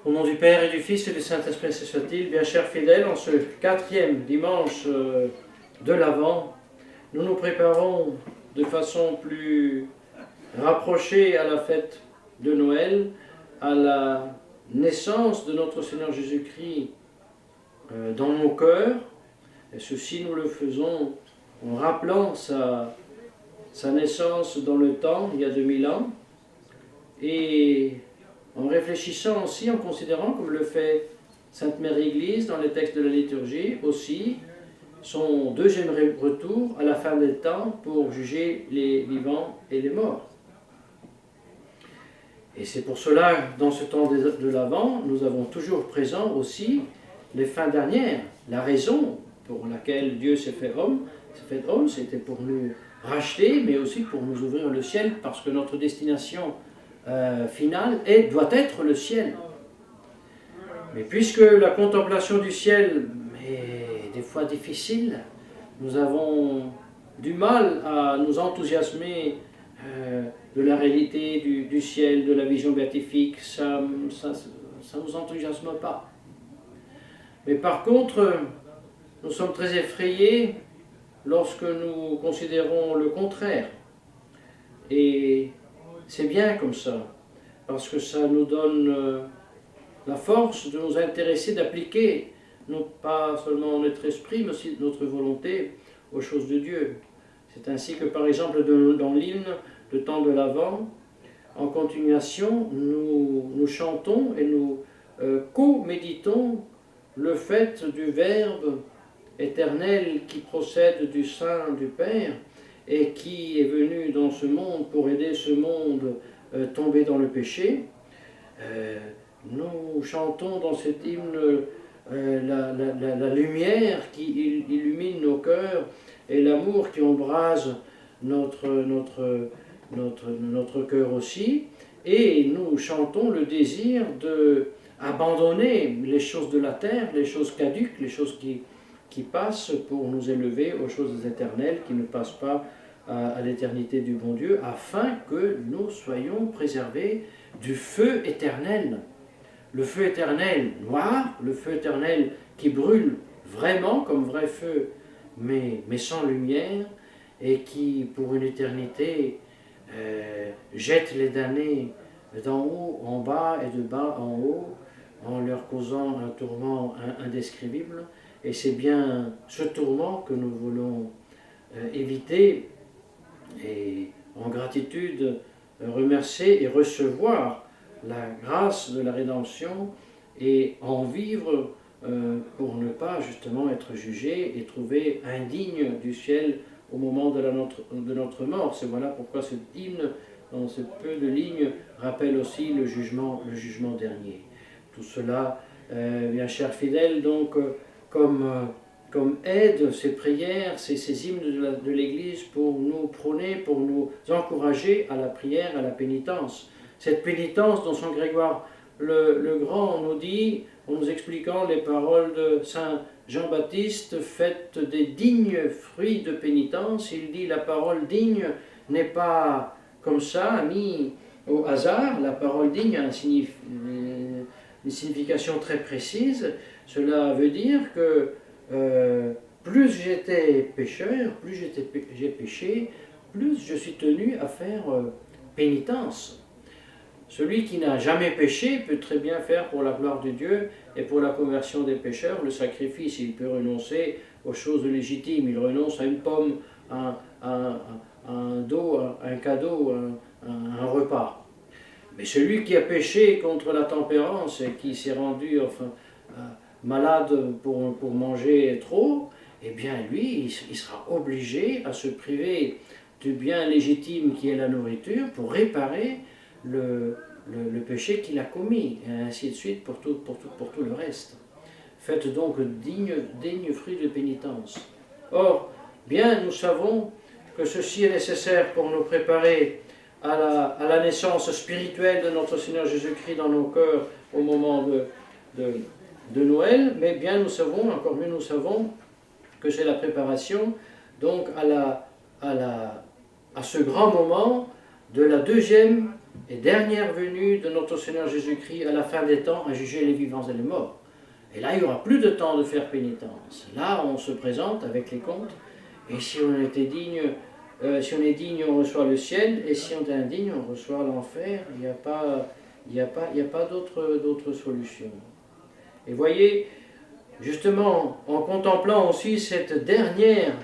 Au nom du Père et du Fils et du Saint-Esprit, ainsi soit-il. Bien chers fidèles, en ce 4e dimanche de l'Avent, nous nous préparons de façon plus rapprochée à la fête de Noël, à la naissance de notre Seigneur Jésus-Christ dans nos cœurs. Et ceci, nous le faisons en rappelant sa naissance dans le temps, il y a 2000 ans, et en réfléchissant aussi, en considérant, comme le fait Sainte Mère Église dans les textes de la liturgie, aussi son deuxième retour à la fin des temps pour juger les vivants et les morts. Et c'est pour cela, dans ce temps de l'Avent, nous avons toujours présent aussi les fins dernières. La raison pour laquelle Dieu s'est fait homme, c'était pour nous racheter, mais aussi pour nous ouvrir le ciel, parce que notre destination finale doit être le ciel. Mais puisque la contemplation du ciel est des fois difficile, nous avons du mal à nous enthousiasmer de la réalité du ciel, de la vision béatifique, ça ne nous enthousiasme pas. Mais par contre, nous sommes très effrayés lorsque nous considérons le contraire. Et c'est bien comme ça, parce que ça nous donne la force de nous intéresser, d'appliquer, non pas seulement notre esprit, mais aussi notre volonté aux choses de Dieu. C'est ainsi que, par exemple, dans l'hymne, le temps de l'Avent, en continuation, nous chantons et nous co-méditons le fait du Verbe éternel qui procède du sein du Père et qui est venu dans ce monde pour aider ce monde tombé dans le péché. Nous chantons dans cet hymne la lumière qui illumine nos cœurs et l'amour qui embrase notre cœur aussi. Et nous chantons le désir d'abandonner les choses de la terre, les choses caduques, les choses qui passent pour nous élever aux choses éternelles, qui ne passent pas à l'éternité du bon Dieu, afin que nous soyons préservés du feu éternel. Le feu éternel noir, le feu éternel qui brûle vraiment comme vrai feu, mais sans lumière, et qui pour une éternité jette les damnés d'en haut en bas et de bas en haut, en leur causant un tourment indescriptible. Et c'est bien ce tourment que nous voulons éviter, et en gratitude remercier et recevoir la grâce de la rédemption et en vivre pour ne pas justement être jugé et trouvé indigne du ciel au moment de notre mort. C'est voilà pourquoi cet hymne, dans ce peu de lignes, rappelle aussi le jugement dernier. Tout cela, bien chers fidèles, donc comme aide, ces prières, ces hymnes de l'Église pour nous prôner, pour nous encourager à la prière, à la pénitence. Cette pénitence dont Saint Grégoire le Grand nous dit, en nous expliquant les paroles de Saint Jean-Baptiste, faites des dignes fruits de pénitence. Il dit la parole digne n'est pas comme ça, mis au hasard. La parole digne a une signification très précise. Cela veut dire que plus j'étais pécheur, plus j'ai péché, plus je suis tenu à faire pénitence. Celui qui n'a jamais péché peut très bien faire pour la gloire de Dieu et pour la conversion des pécheurs le sacrifice. Il peut renoncer aux choses légitimes. Il renonce à une pomme, à un cadeau, un repas. Mais celui qui a péché contre la tempérance et qui s'est rendu malade pour manger trop, eh bien lui, il sera obligé à se priver du bien légitime qui est la nourriture pour réparer le péché qu'il a commis, et ainsi de suite pour tout le reste. Faites donc digne fruit de pénitence. Or, bien nous savons que ceci est nécessaire pour nous préparer à la naissance spirituelle de notre Seigneur Jésus-Christ dans nos cœurs au moment de Noël, mais bien nous savons, encore mieux nous savons, que c'est la préparation donc à ce grand moment de la deuxième et dernière venue de notre Seigneur Jésus-Christ à la fin des temps à juger les vivants et les morts. Et là, il n'y aura plus de temps de faire pénitence. Là, on se présente avec les comptes, et si on était digne, si on est digne, on reçoit le ciel, et si on est indigne, on reçoit l'enfer. Il n'y a pas d'autre solution. Et voyez, justement, en contemplant aussi cette dernière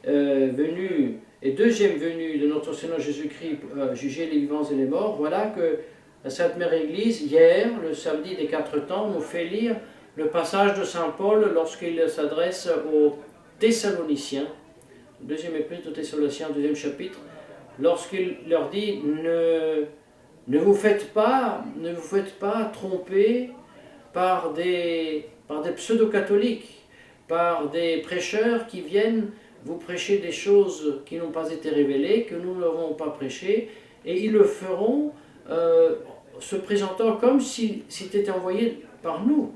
venue et deuxième venue de notre Seigneur Jésus-Christ juger les vivants et les morts, voilà que la Sainte Mère Église, hier, le samedi des 4 temps, nous fait lire le passage de Saint Paul lorsqu'il s'adresse aux Thessaloniciens, deuxième épître aux Thessaloniciens, deuxième chapitre, lorsqu'il leur dit ne vous faites pas tromper par des pseudo-catholiques, par des prêcheurs qui viennent vous prêcher des choses qui n'ont pas été révélées, que nous n'avons pas prêchées, et ils le feront se présentant comme s'ils étaient envoyés par nous.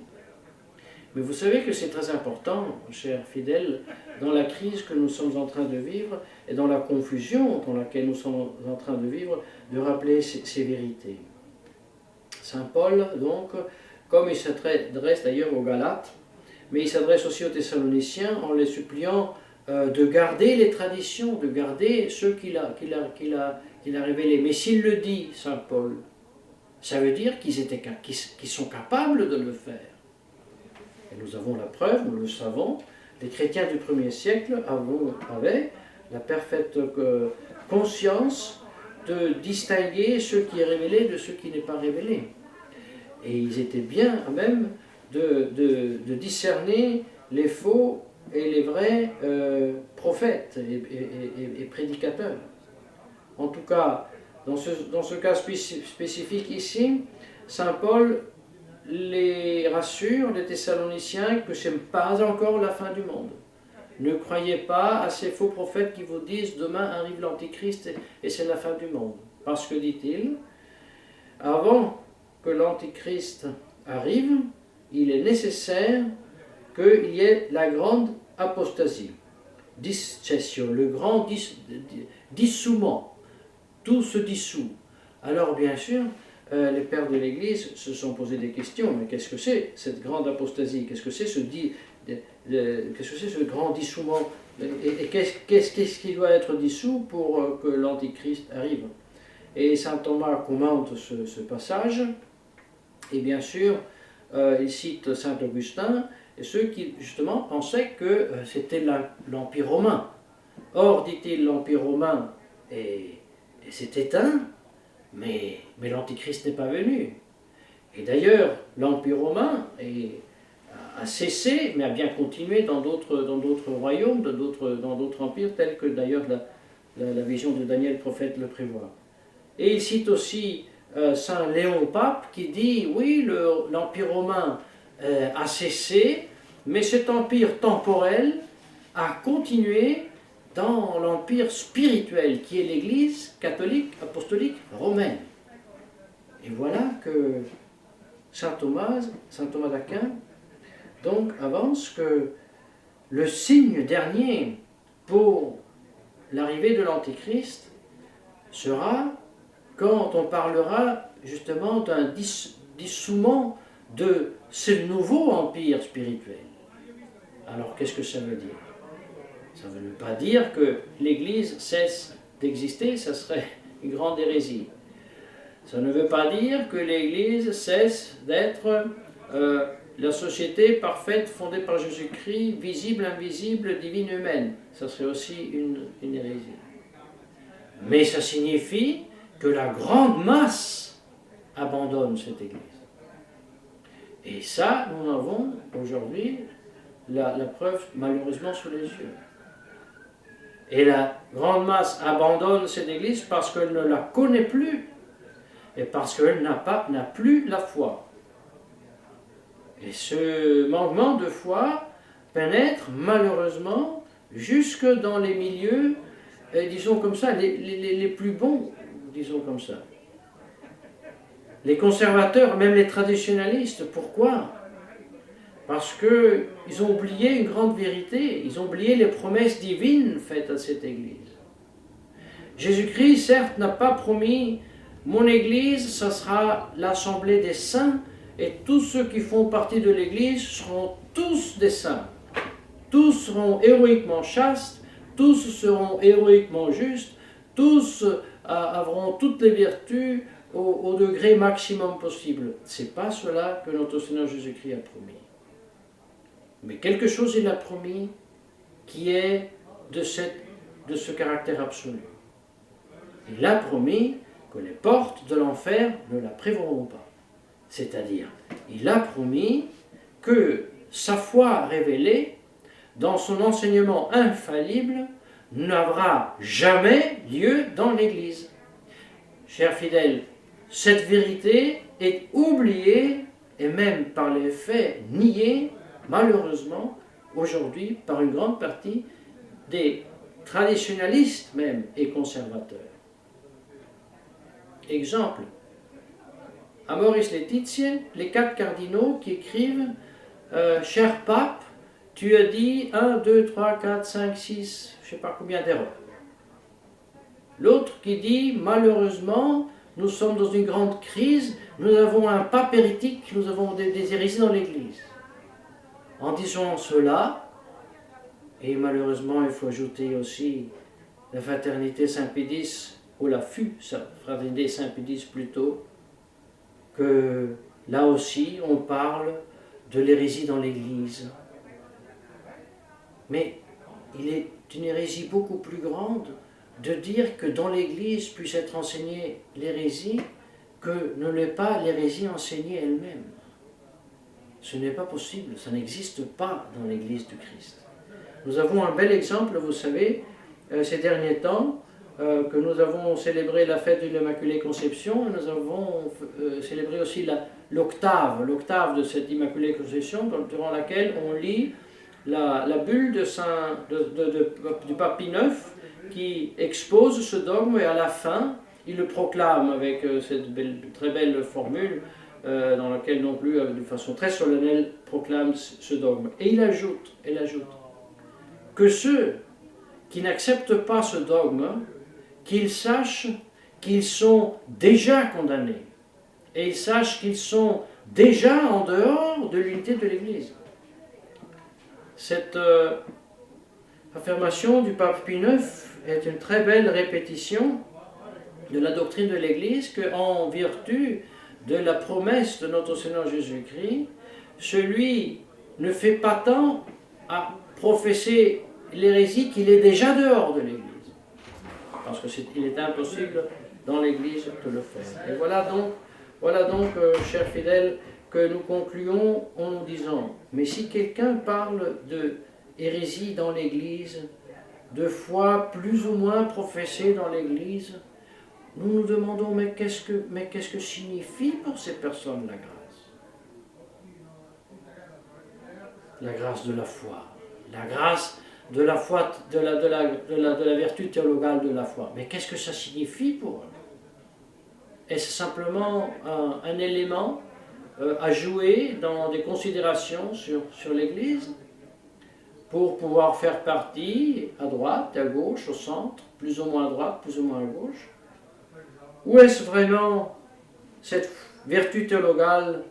Mais vous savez que c'est très important, chers fidèles, dans la crise que nous sommes en train de vivre et dans la confusion dans laquelle nous sommes en train de vivre, de rappeler ces vérités. Saint Paul, donc, comme il s'adresse d'ailleurs aux Galates, mais il s'adresse aussi aux Thessaloniciens en les suppliant de garder les traditions, de garder ceux qu'il a révélés. Mais s'il le dit, Saint Paul, ça veut dire qu'ils sont capables de le faire. Et nous avons la preuve, nous le savons, les chrétiens du 1er siècle avaient la parfaite conscience de distinguer ce qui est révélé de ce qui n'est pas révélé. Et ils étaient bien à même de discerner les faux et les vrais prophètes et prédicateurs. En tout cas, dans ce cas spécifique ici, Saint Paul les rassure, les Thessaloniciens, que ce n'est pas encore la fin du monde. Ne croyez pas à ces faux prophètes qui vous disent « demain arrive l'Antichrist et c'est la fin du monde ». Parce que, dit-il, avant que l'Antichrist arrive, il est nécessaire qu'il y ait la grande apostasie, discession, le grand dissouement, tout se dissout. Alors bien sûr, les pères de l'Église se sont posé des questions, mais qu'est-ce que c'est cette grande apostasie? Qu'est-ce que c'est ce grand dissouement? Et qu'est-ce qui doit être dissous pour que l'Antichrist arrive? Et saint Thomas commente ce passage, et bien sûr, il cite saint Augustin, et ceux qui justement pensaient que c'était l'Empire romain. Or, dit-il, l'Empire romain s'est éteint, mais l'Antichrist n'est pas venu. Et d'ailleurs, l'Empire romain a cessé, mais a bien continué dans d'autres royaumes, dans d'autres empires, tels que d'ailleurs la vision de Daniel, prophète, le prévoit. Et il cite aussi Saint Léon Pape, qui dit, oui, l'Empire romain a cessé, mais cet empire temporel a continué dans l'empire spirituel, qui est l'Église catholique, apostolique, romaine. Et voilà que saint Thomas d'Aquin, donc, avance que le signe dernier pour l'arrivée de l'Antéchrist sera quand on parlera justement d'un dissouement de ce nouveau empire spirituel. Alors, qu'est-ce que ça veut dire? Ça ne veut pas dire que l'Église cesse d'exister, ça serait une grande hérésie. Ça ne veut pas dire que l'Église cesse d'être la société parfaite fondée par Jésus-Christ, visible, invisible, divine, humaine. Ça serait aussi une hérésie. Mais ça signifie que la grande masse abandonne cette Église. Et ça, nous avons aujourd'hui la preuve malheureusement sous les yeux. Et la grande masse abandonne cette Église parce qu'elle ne la connaît plus et parce qu'elle n'a plus la foi. Et ce manquement de foi pénètre malheureusement jusque dans les milieux, disons comme ça, les plus bons, disons comme ça. Les conservateurs, même les traditionalistes, pourquoi? Parce qu'ils ont oublié une grande vérité, ils ont oublié les promesses divines faites à cette Église. Jésus-Christ, certes, n'a pas promis mon Église, ça sera l'assemblée des saints, et tous ceux qui font partie de l'Église seront tous des saints. Tous seront héroïquement chastes, tous seront héroïquement justes, tous auront toutes les vertus au degré maximum possible. Ce n'est pas cela que notre Seigneur Jésus-Christ a promis. Mais quelque chose il a promis qui est de ce caractère absolu. Il a promis que les portes de l'enfer ne la prévaudront pas. C'est-à-dire, il a promis que sa foi révélée, dans son enseignement infaillible, n'aura jamais lieu dans l'Église. Chers fidèles, cette vérité est oubliée et même par les faits niée, malheureusement, aujourd'hui, par une grande partie des traditionalistes même et conservateurs. Exemple, Amoris Laetitia, les 4 cardinaux qui écrivent cher pape, tu as dit 1, 2, 3, 4, 5, 6, je ne sais pas combien d'erreurs. L'autre qui dit malheureusement, nous sommes dans une grande crise, nous avons un pape hérétique, nous avons des hérésies dans l'Église. En disant cela, et malheureusement il faut ajouter aussi la fraternité Saint-Pédis, ou la fraternité Saint-Pédis plutôt, que là aussi on parle de l'hérésie dans l'Église. Mais il est une hérésie beaucoup plus grande de dire que dans l'Église puisse être enseignée l'hérésie que ne l'est pas l'hérésie enseignée elle-même. Ce n'est pas possible, ça n'existe pas dans l'Église du Christ. Nous avons un bel exemple, vous savez, ces derniers temps, que nous avons célébré la fête de l'Immaculée Conception, et nous avons célébré aussi l'octave de cette Immaculée Conception, durant laquelle on lit la bulle du pape Pie IX qui expose ce dogme, et à la fin, il le proclame avec cette très belle formule dans laquelle non plus, de façon très solennelle, proclame ce dogme. Et il ajoute que ceux qui n'acceptent pas ce dogme, qu'ils sachent qu'ils sont déjà condamnés, et ils sachent qu'ils sont déjà en dehors de l'unité de l'Église. Cette affirmation du pape Pie IX est une très belle répétition de la doctrine de l'Église qu'en vertu de la promesse de notre Seigneur Jésus-Christ, celui ne fait pas tant à professer l'hérésie qu'il est déjà dehors de l'Église. Parce qu'il est impossible dans l'Église de le faire. Et voilà donc, chers fidèles, que nous concluons en nous disant, mais si quelqu'un parle de hérésie dans l'Église, de foi plus ou moins professée dans l'Église, nous nous demandons, mais qu'est-ce que signifie pour ces personnes la grâce? La grâce de la foi. La grâce de la foi, de la vertu théologale de la foi. Mais qu'est-ce que ça signifie pour eux? Est-ce simplement un élément à jouer dans des considérations sur l'Église pour pouvoir faire partie à droite, à gauche, au centre, plus ou moins à droite, plus ou moins à gauche? Ou est-ce vraiment cette vertu théologale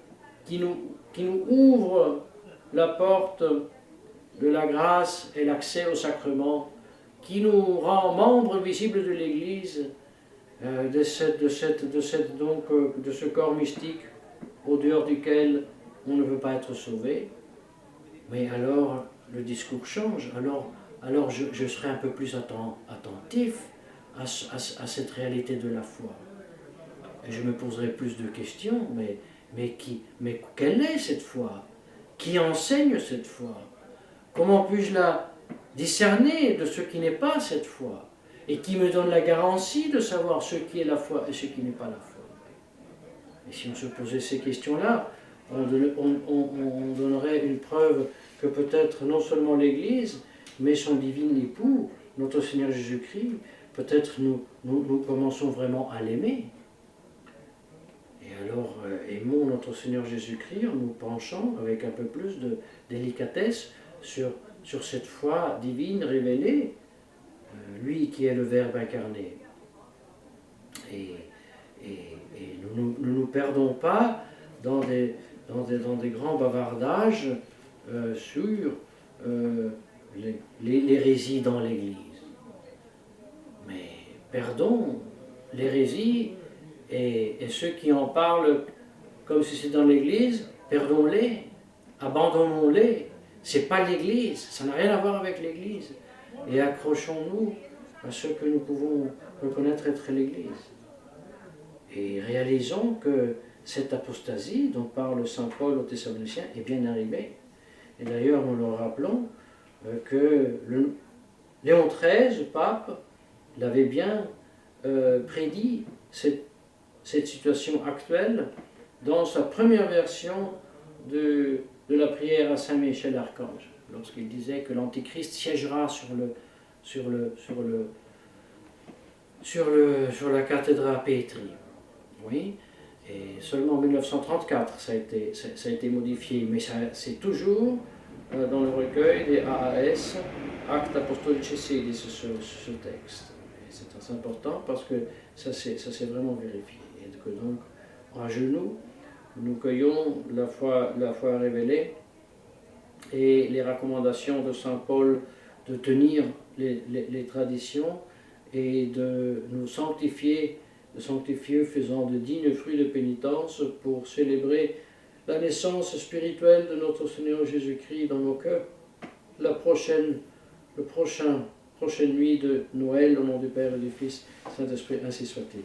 qui nous ouvre la porte de la grâce et l'accès au sacrement, qui nous rend membres visibles de l'Église, de ce corps mystique au dehors duquel on ne veut pas être sauvé? Mais alors le discours change, alors je serai un peu plus attentif à cette réalité de la foi. Et je me poserai plus de questions, mais quelle est cette foi? Qui enseigne cette foi? Comment puis-je la discerner de ce qui n'est pas cette foi? Et qui me donne la garantie de savoir ce qui est la foi et ce qui n'est pas la foi? Et si on se posait ces questions-là, on donnerait une preuve que peut-être non seulement l'Église, mais son divin époux, notre Seigneur Jésus-Christ, peut-être nous commençons vraiment à l'aimer. Et alors, aimons notre Seigneur Jésus-Christ en nous penchant avec un peu plus de délicatesse sur cette foi divine révélée, lui qui est le Verbe incarné. Et Et nous ne nous perdons pas dans des grands bavardages sur l'hérésie dans l'Église. Mais perdons l'hérésie et ceux qui en parlent comme si c'était dans l'Église, perdons-les, abandonnons-les. C'est pas l'Église, ça n'a rien à voir avec l'Église. Et accrochons-nous à ce que nous pouvons reconnaître être l'Église. Et réalisons que cette apostasie dont parle saint Paul aux Thessaloniciens est bien arrivée. Et d'ailleurs, nous leur rappelons que Léon XIII, pape, l'avait bien prédit, cette situation actuelle, dans sa première version de la prière à Saint Michel Archange, lorsqu'il disait que l'Antichrist siégera sur la cathédrale Pétri. Oui, et seulement en 1934 ça a été modifié, mais c'est toujours dans le recueil des AAS, Actes Apostolici Sedis, ce texte. Et c'est très important parce que ça s'est vraiment vérifié. Et que donc, à genoux, nous cueillons la foi révélée et les recommandations de saint Paul de tenir les traditions et de nous sanctifier, faisant de dignes fruits de pénitence pour célébrer la naissance spirituelle de notre Seigneur Jésus-Christ dans nos cœurs, la prochaine nuit de Noël, au nom du Père et du Fils, Saint-Esprit, ainsi soit-il.